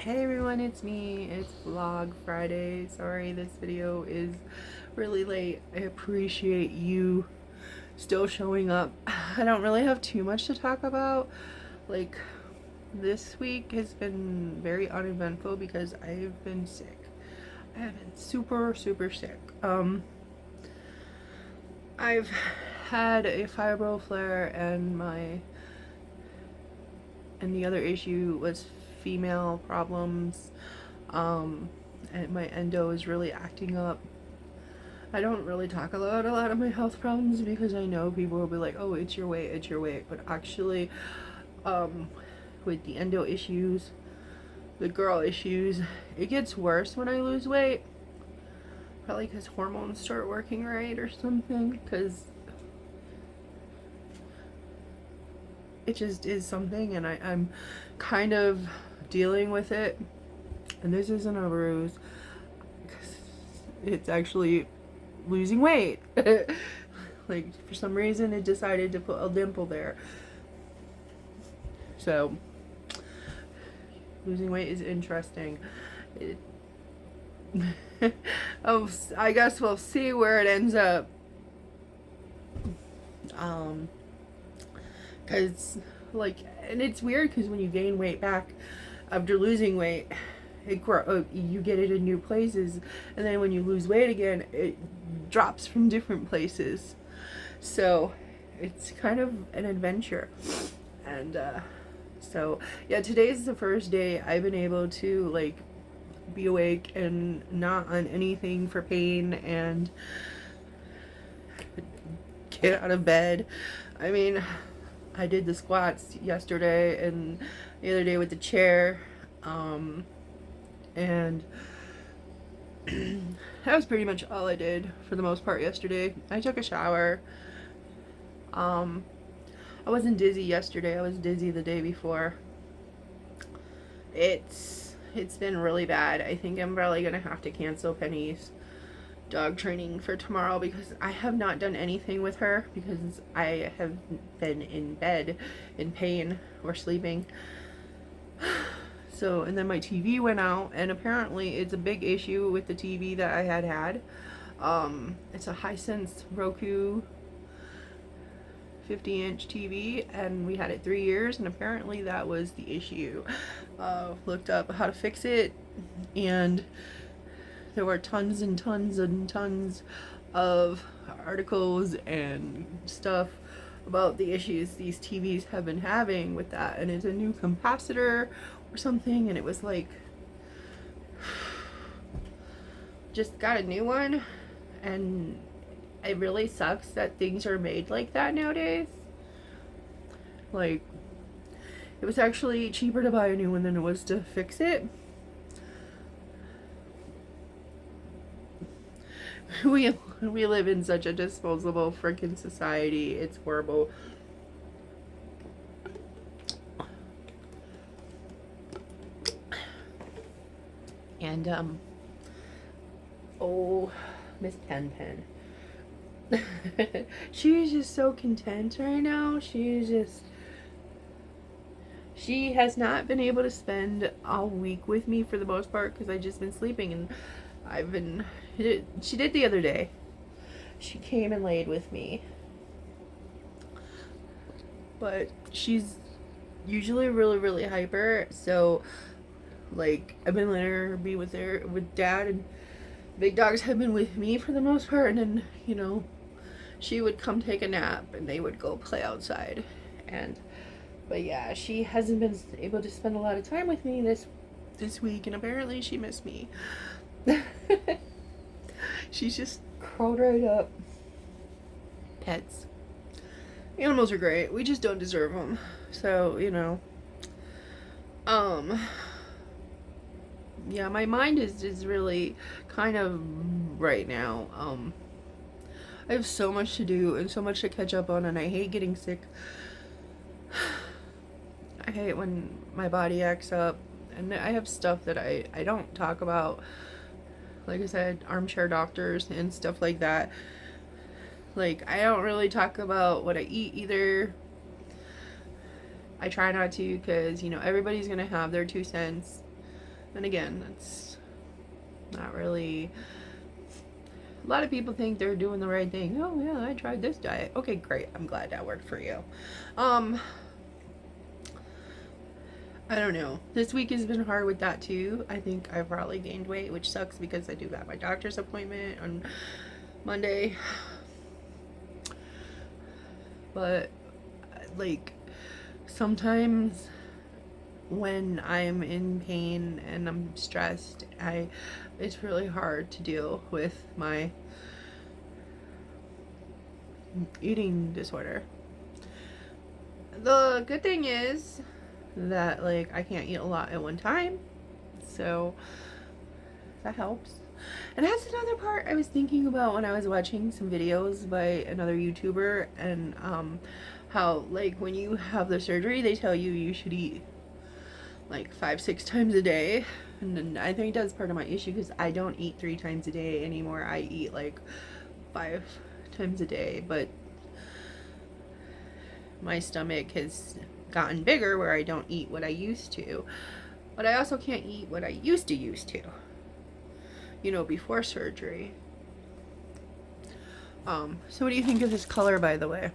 Hey everyone, it's me. It's Vlog Friday. Sorry this video is really late. I appreciate you still showing up. I don't really have too much to talk about. Like, this week has been very uneventful because I've been sick. I have been super sick. I've had a fibro flare and the other issue was female problems, and my endo is really acting up. I don't really talk about a lot of my health problems because I know people will be like, oh, it's your weight, but actually, with the endo issues, the girl issues, it gets worse when I lose weight, probably because hormones start working right or something, because it just is something, and I'm kind of dealing with it, and this isn't a ruse. It's actually losing weight. Like, for some reason it decided to put a dimple there. So losing weight is interesting. Oh, I guess we'll see where it ends up. Because, like, and it's weird because when you gain weight back after losing weight, you get it in new places, and then when you lose weight again, it drops from different places. So it's kind of an adventure. And so yeah, today's the first day I've been able to, like, be awake and not on anything for pain and get out of bed. I mean, I did the squats yesterday and the other day with the chair, and that was pretty much all I did for the most part yesterday. I took a shower. I wasn't dizzy yesterday. I was dizzy the day before. It's been really bad. I think I'm probably gonna have to cancel Penny's dog training for tomorrow because I have not done anything with her because I have been in bed in pain or sleeping. So, and then my TV went out, and apparently it's a big issue with the TV that I had. It's a Hisense Roku 50-inch TV, and we had it 3 years, and apparently that was the issue. Looked up how to fix it, and there were tons and tons and tons of articles and stuff about the issues these TVs have been having with that, and it's a new capacitor or something, and it was like, just got a new one, and it really sucks that things are made like that nowadays. Like, it was actually cheaper to buy a new one than it was to fix it. We live in such a disposable freaking society. It's horrible. And oh, Miss Pen Pen. She's just so content right now. She has not been able to spend all week with me for the most part because I've just been sleeping, and she did the other day. She came and laid with me, but she's usually really hyper, so, like, I've been letting her be with Dad, and big dogs have been with me for the most part, and then, you know, she would come take a nap and they would go play outside. But yeah, she hasn't been able to spend a lot of time with me this week, and apparently she missed me. She's just curled right up. Pets. Animals are great. We just don't deserve them. So, you know. Yeah, my mind is really kind of right now. I have so much to do and so much to catch up on, and I hate getting sick. I hate when my body acts up, and I have stuff that I don't talk about. Like I said, armchair doctors and stuff like that. Like, I don't really talk about what I eat either. I try not to because, you know, everybody's gonna have their 2 cents. And again, that's not really, a lot of people think they're doing the right thing. Oh yeah, I tried this diet. Okay, great. I'm glad that worked for you. I don't know. This week has been hard with that too. I think I've probably gained weight, which sucks because I do got my doctor's appointment on Monday. But like sometimes when I'm in pain and I'm stressed, it's really hard to deal with my eating disorder. The good thing is that like I can't eat a lot at one time, so that helps. And that's another part I was thinking about when I was watching some videos by another YouTuber, and how like when you have the surgery they tell you you should eat like 5-6 times a day. And then I think that's part of my issue because I don't eat 3 times a day anymore. I eat like 5 times a day, but my stomach has gotten bigger where I don't eat what I used to. But I also can't eat what I used to, you know, before surgery. So what do you think of this color, by the way?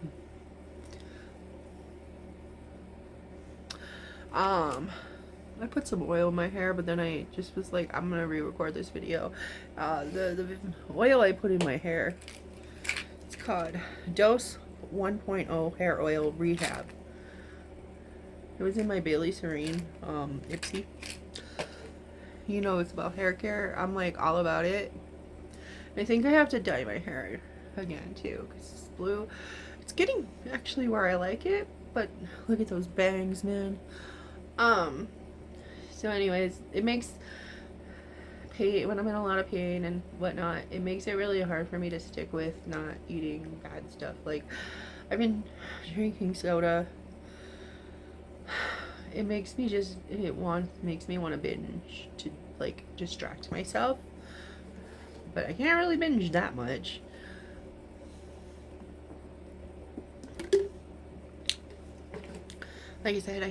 I put some oil in my hair, but then I just was like, I'm gonna re-record this video. The oil I put in my hair, it's called Dose 1.0 Hair Oil Rehab. It was in my Bailey Serene Ipsy. You know, it's about hair care. I'm like all about it. I think I have to dye my hair again too, because it's blue. It's getting actually where I like it, but look at those bangs, man. So anyways, it makes pain, when I'm in a lot of pain and whatnot, it makes it really hard for me to stick with not eating bad stuff. Like, I've been drinking soda. It makes me makes me want to binge to like distract myself. But I can't really binge that much. Like I said,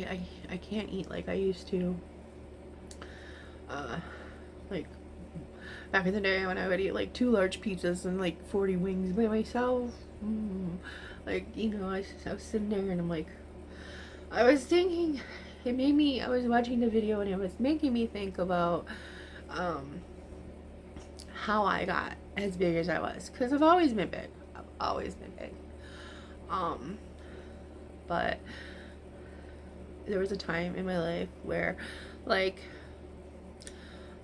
I can't eat like I used to. Like back in the day when I would eat like 2 large pizzas and like 40 wings by myself. Like, you know, I was sitting there and I'm like, I was thinking, I was watching the video and it was making me think about how I got as big as I was. Because I've always been big. But there was a time in my life where, like,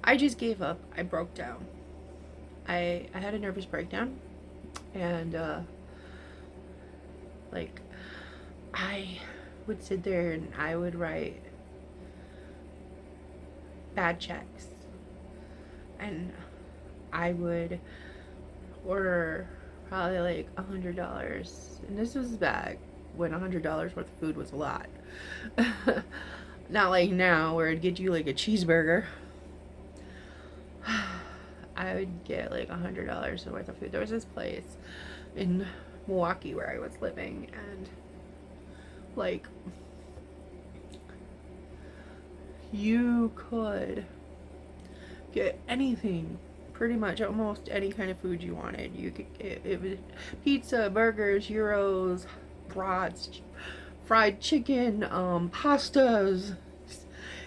I just gave up. I broke down. I had a nervous breakdown. And, like, I would sit there and I would write bad checks. And I would order probably like $100. And this was back when $100 worth of food was a lot. Not like now where it'd get you like a cheeseburger. I would get like $100 worth of food. There was this place in Milwaukee where I was living, and like you could get anything, pretty much almost any kind of food you wanted. You could get it was pizza, burgers, gyros, brats, fried chicken, pastas,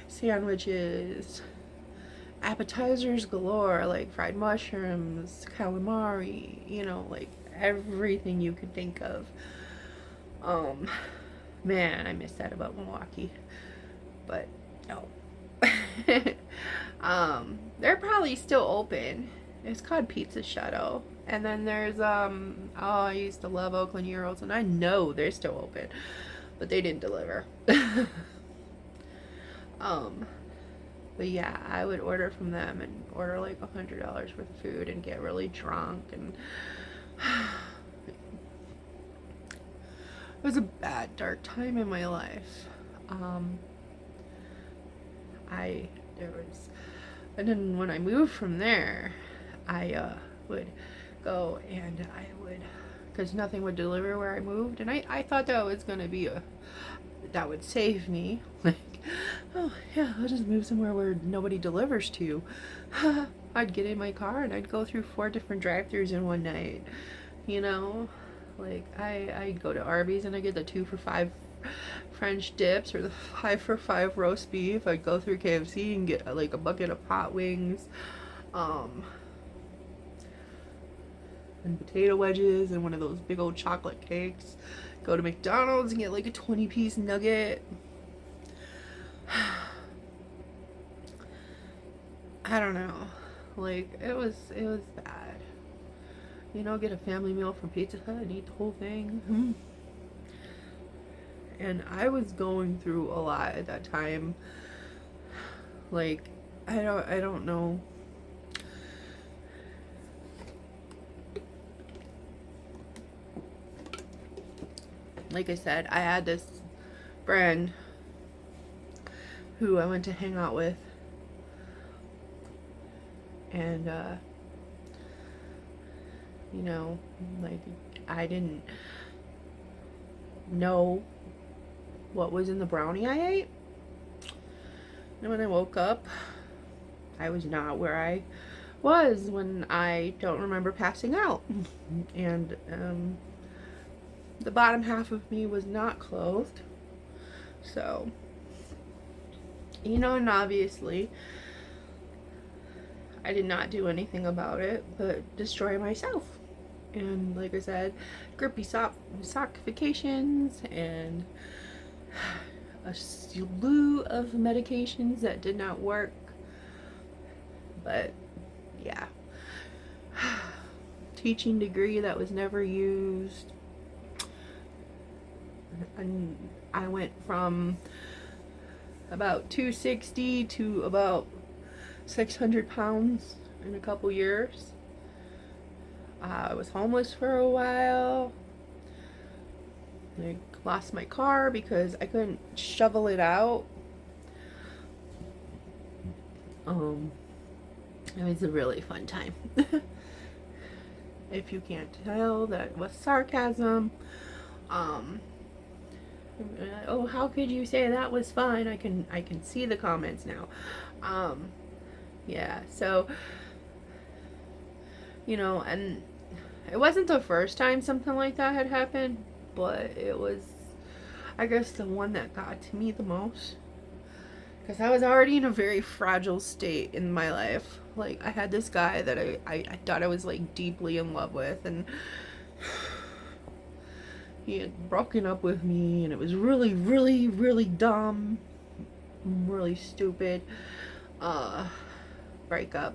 sandwiches, appetizers galore, like fried mushrooms, calamari, you know, like everything you could think of. Man, I miss that about Milwaukee. But no. They're probably still open. It's called Pizza Shadow. And then there's I used to love Oakland Gyros, and I know they're still open, but they didn't deliver. But yeah, I would order from them and order like $100 worth of food and get really drunk, and it was a bad, dark time in my life. And then when I moved from there, I would go and because nothing would deliver where I moved, and I thought that was gonna be that would save me. Like, oh yeah, I'll just move somewhere where nobody delivers to. I'd get in my car and I'd go through 4 different drive-thrus in one night. You know, like I'd go to Arby's and I get the 2 for $5 French dips or the 5 for $5 roast beef. I'd go through KFC and get like a bucket of hot wings, and potato wedges and one of those big old chocolate cakes. Go to McDonald's and get like a 20-piece nugget. I don't know. Like it was bad. You know, get a family meal from Pizza Hut and eat the whole thing. And I was going through a lot at that time. Like I don't know. Like I said, I had this friend who I went to hang out with, and you know, like I didn't know what was in the brownie I ate. And when I woke up, I was not where I was when I don't remember passing out. And the bottom half of me was not clothed. So, you know, and obviously I did not do anything about it but destroy myself. And like I said, grippy sockifications and a slew of medications that did not work. But yeah, teaching degree that was never used. And I went from about 260 to about 600 pounds in a couple years. I was homeless for a while. I lost my car because I couldn't shovel it out. It was a really fun time. If you can't tell, that was sarcasm. Oh, how could you say that was fun? I can see the comments now. Yeah, so you know, and it wasn't the first time something like that had happened, but it was, I guess, the one that got to me the most. Because I was already in a very fragile state in my life. Like, I had this guy that I thought I was, like, deeply in love with, and he had broken up with me, and it was really, really, really dumb, really stupid breakup.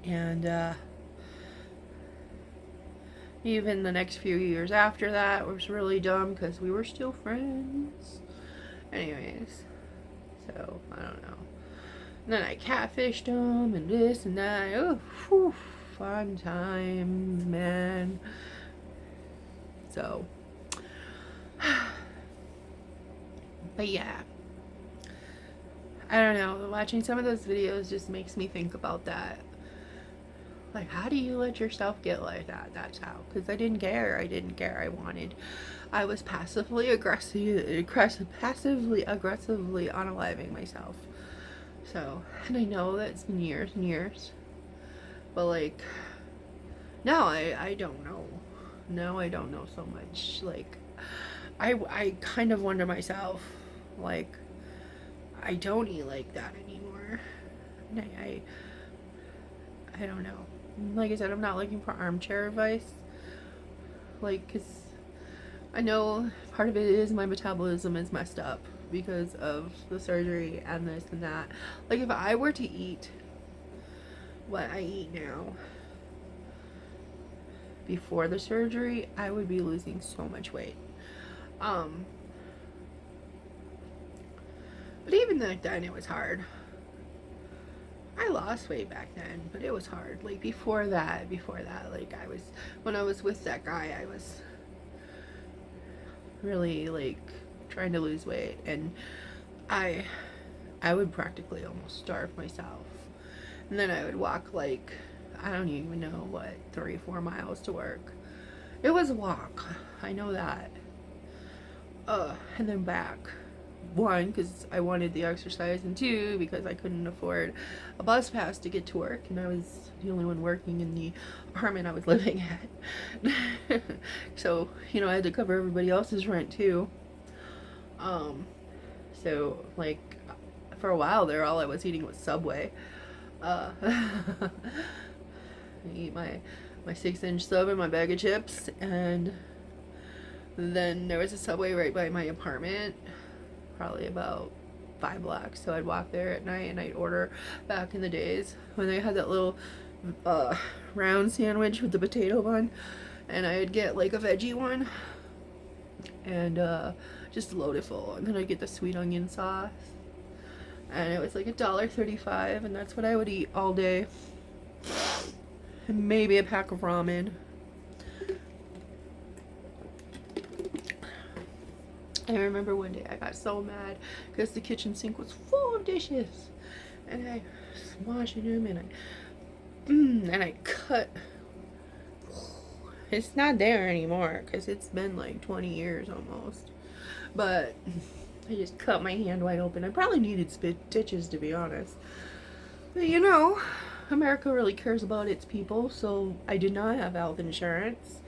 And even the next few years after that was really dumb because we were still friends. Anyways, so I don't know. And then I catfished him and this and that. Oh, whew, fun times, man. So, but yeah, I don't know. Watching some of those videos just makes me think about that. Like, how do you let yourself get like that? That's how. Because I didn't care. I was passively aggressively unaliving myself. So, and I know that it's been years and years. But like, now I don't know. Now I don't know so much. Like, I kind of wonder myself, like, I don't eat like that anymore. I don't know. Like I said, I'm not looking for armchair advice. Like, because I know part of it is my metabolism is messed up because of the surgery and this and that. Like, if I were to eat what I eat now before the surgery, I would be losing so much weight. But even like then, it was hard. I lost weight back then, but it was hard. Like before that, like when I was with that guy, I was really like trying to lose weight, and I would practically almost starve myself. And then I would walk like, I don't even know what, 3-4 miles to work. It was a walk. I know that. And then back. one, because I wanted the exercise, and two, because I couldn't afford a bus pass to get to work, and I was the only one working in the apartment I was living at. So, you know, I had to cover everybody else's rent too. So, like, for a while there, all I was eating was Subway. I eat my 6-inch sub and my bag of chips, and then there was a Subway right by my apartment, probably about 5 blocks. So I'd walk there at night and I'd order, back in the days when they had that little round sandwich with the potato bun, and I'd get like a veggie one and just load it full, and then I'd get the sweet onion sauce, and it was like $1.35, and that's what I would eat all day. And maybe a pack of ramen. I remember one day I got so mad because the kitchen sink was full of dishes, and I was washing them, and I cut. It's not there anymore because it's been like 20 years almost, but I just cut my hand wide open. I probably needed stitches, to be honest, but you know, America really cares about its people, so I did not have health insurance,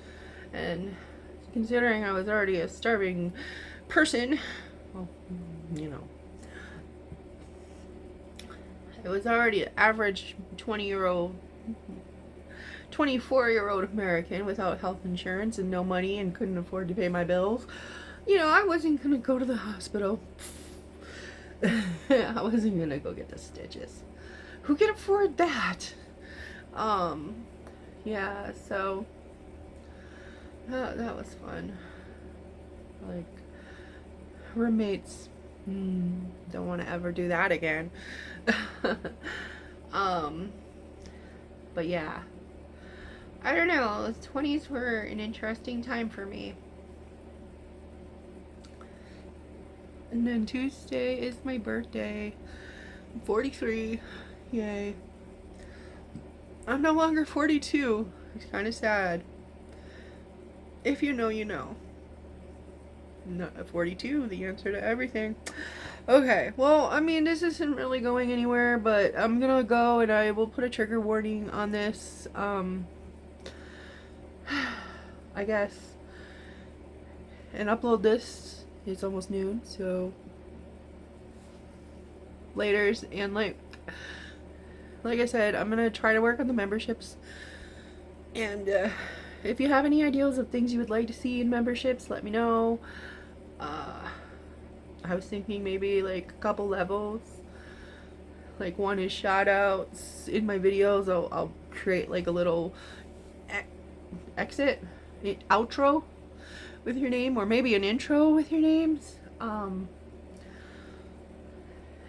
and considering I was already a starving person, well, you know, it was already an average 24-year-old American without health insurance and no money and couldn't afford to pay my bills. You know, I wasn't gonna go to the hospital. I wasn't gonna go get the stitches. Who can afford that? Yeah, so that was fun. Like, roommates, don't want to ever do that again. But yeah, I don't know, the 20s were an interesting time for me. And then Tuesday is my birthday. I'm 43. Yay. I'm no longer 42. It's kind of sad. If you know, you know. No, 42, the answer to everything. Okay, well, I mean, this isn't really going anywhere, but I'm gonna go and I will put a trigger warning on this, I guess, and upload this. It's almost noon, so laters. And like I said, I'm gonna try to work on the memberships, and if you have any ideas of things you would like to see in memberships, let me know. I was thinking maybe like a couple levels. Like, one is shout outs in my videos. I'll create like a little outro with your name, or maybe an intro with your names. And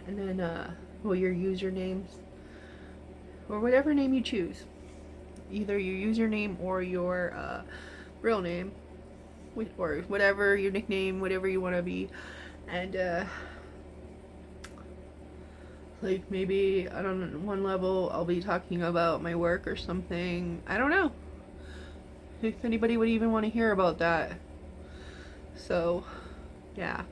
then well, your usernames, or whatever name you choose. Either your username or your real name, or whatever your nickname, whatever you want to be. And like, maybe, I don't know, one level I'll be talking about my work or something. I don't know if anybody would even want to hear about that. So yeah,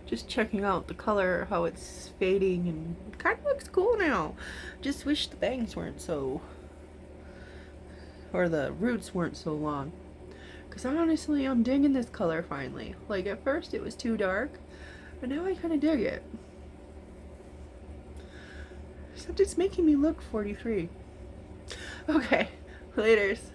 just checking out the color, how it's fading, and it kind of looks cool now. Just wish the bangs weren't so, or the roots weren't so long. Because honestly, I'm digging this color finally. Like, at first it was too dark, but now I kind of dig it. Except it's making me look 43. Okay, laters.